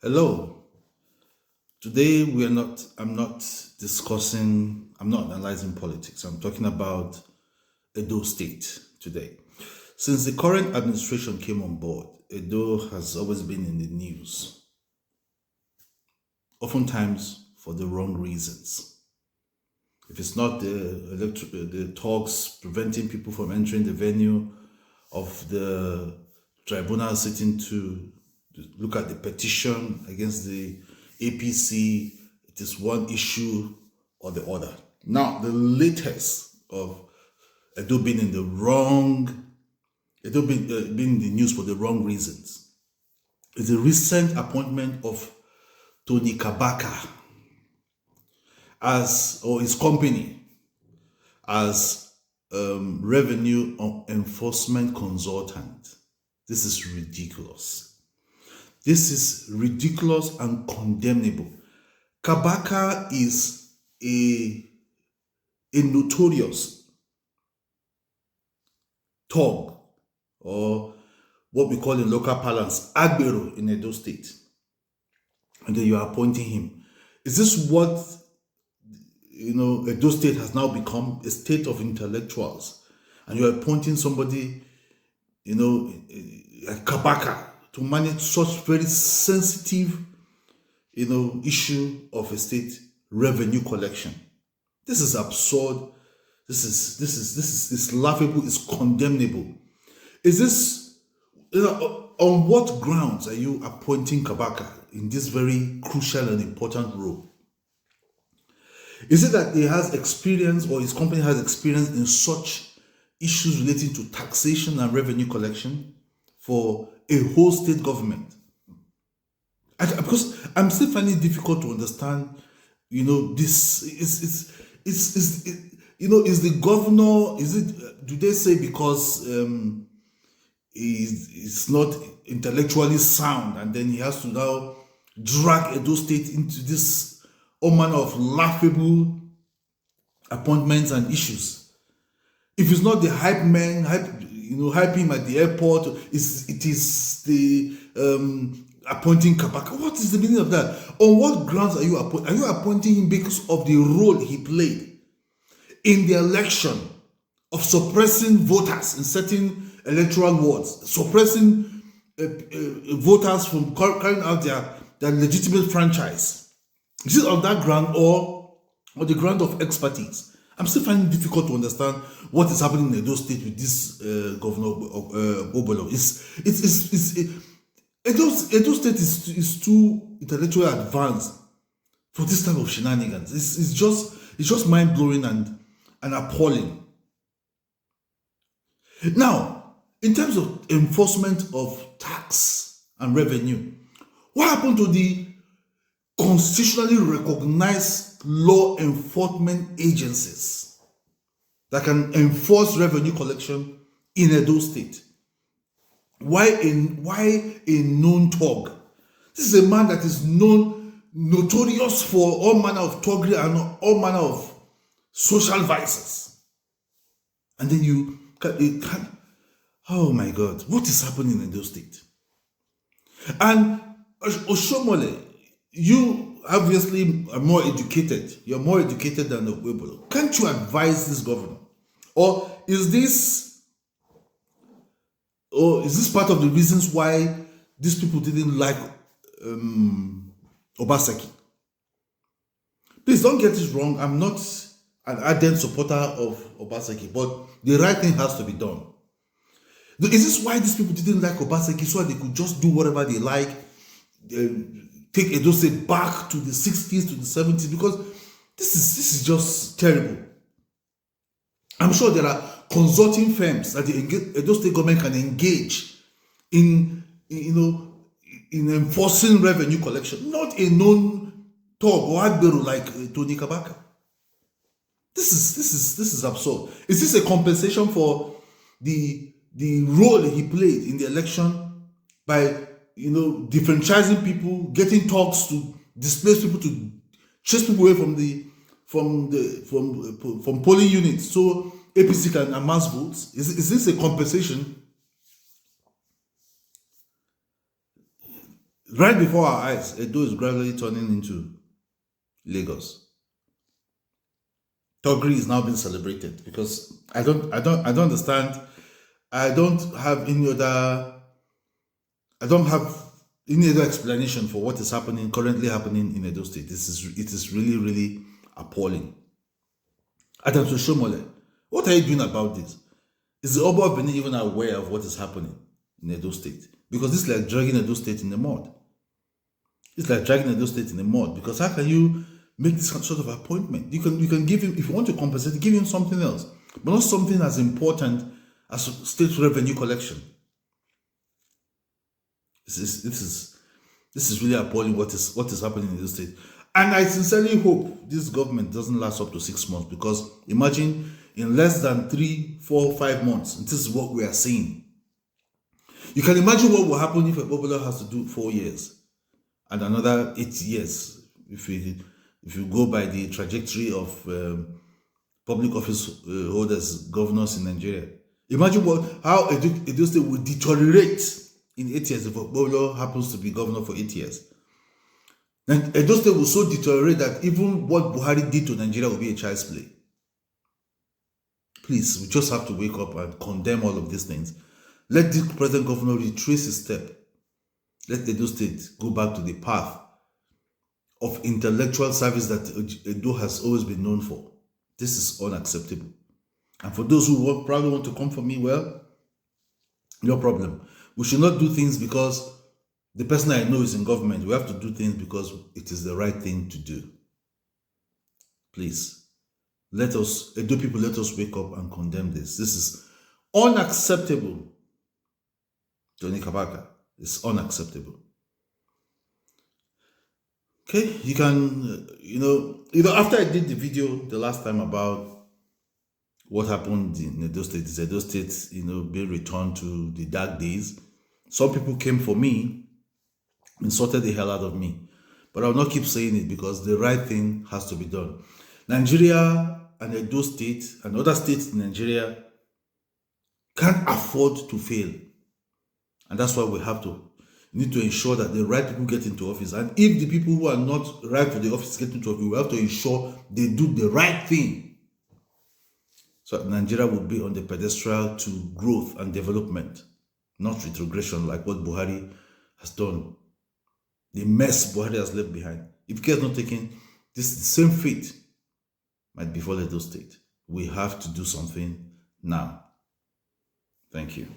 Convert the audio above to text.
Hello. Today I'm not analyzing politics. I'm talking about Edo State today. Since the current administration came on board, Edo has always been in the news, oftentimes for the wrong reasons. If it's not the talks preventing people from entering the venue of the tribunal sitting to look at the petition against the APC, it is one issue or the other. Now, the latest of Edo being in the wrong, Edo being in the news for the wrong reasons is the recent appointment of Tony Kabaka or his company as revenue enforcement consultant. This is ridiculous. This is ridiculous and condemnable. Kabaka is a notorious thug, or what we call in local parlance, agbero in Edo State. And then you are appointing him. Is this what, Edo State has now become a state of intellectuals? And you are appointing somebody, like Kabaka, to manage such very sensitive, issue of a state revenue collection. This is absurd. This is laughable. It's condemnable. Is this, on what grounds are you appointing Kabaka in this very crucial and important role? Is it that he has experience, or his company has experience in such issues relating to taxation and revenue collection for a whole state government? Because I'm still finding it difficult to understand, this is the governor, do they say because he's not intellectually sound, and then he has to now drag Edo State into this all manner of laughable appointments and issues? If it's not the hype man, hype him at the airport, it is the appointing Kabaka. What is the meaning of that? On what grounds are you appointing him because of the role he played in the election of suppressing voters in certain electoral wards, suppressing voters from carrying out their legitimate franchise? Is it on that ground or the ground of expertise? I'm still finding it difficult to understand what is happening in Edo State with this Governor Okpobolo. Edo State is too intellectually advanced for this type of shenanigans. It's just mind blowing and appalling. Now, in terms of enforcement of tax and revenue, what happened to the constitutionally recognized law enforcement agencies that can enforce revenue collection in Edo State? Why a known thug? This is a man that is notorious for all manner of thuggery and all manner of social vices. And then you can't, oh my God, what is happening in Edo State? And Oshomole, you obviously are more educated. You're more educated than Okpobolo. Can't you advise this governor? Or is this part of the reasons why these people didn't like Obaseki? Please don't get it wrong. I'm not an ardent supporter of Obaseki, but the right thing has to be done. Is this why these people didn't like Obaseki, so they could just do whatever they like? Take Edo State back to the 60s, to the 70s, because this is just terrible. I'm sure there are consulting firms that the Edo State government can engage in enforcing revenue collection, not a known thug or agbero like Tony Kabaka. This is absurd. Is this a compensation for the role he played in the election by diffranchising people, getting talks to displace people, to chase people away from polling units so APC can amass votes? Is this a compensation? Right before our eyes, Edo is gradually turning into Lagos. Togri is now being celebrated because I don't understand. I don't have any other explanation for what is currently happening in Edo State. It is really, really appalling. Adam Soshomole, what are you doing about this? Is the Oba of Benin even aware of what is happening in Edo State? Because this is like dragging Edo State in the mud. It's like dragging Edo State in the mud. Because how can you make this sort of appointment? You can give him, if you want to compensate, give him something else, but not something as important as state revenue collection. This is really appalling what is happening in this state. And I sincerely hope this government doesn't last up to 6 months, because imagine in less than 3, 4, 5 months, this is what we are seeing. You can imagine what will happen if Okpobolo has to do 4 years and another 8 years if you go by the trajectory of public office holders, governors in Nigeria. Imagine how Edo State will deteriorate in 8 years if Okpobolo happens to be governor for 8 years. And Edo State will so deteriorate that even what Buhari did to Nigeria will be a child's play. Please, we just have to wake up and condemn all of these things. Let the present governor retrace his step. Let Edo State go back to the path of intellectual service that Edo has always been known for. This is unacceptable. And for those who probably want to come for me, well, no problem. We should not do things because the person I know is in government. We have to do things because it is the right thing to do. Please, let us, Edo people, let us wake up and condemn this. This is unacceptable. Tony Kabaka, it's unacceptable. Okay, you can, after I did the video the last time about what happened in Edo State, is Edo State, being returned to the dark days. Some people came for me, insulted the hell out of me. But I will not keep saying it because the right thing has to be done. Nigeria and Edo State and other states in Nigeria can't afford to fail. And that's why we need to ensure that the right people get into office. And if the people who are not right for the office get into office, we have to ensure they do the right thing. So Nigeria will be on the pedestal to growth and development, not retrogression like what Buhari has done. The mess Buhari has left behind. If care is not taken, the same fate might befall Edo State. We have to do something now. Thank you.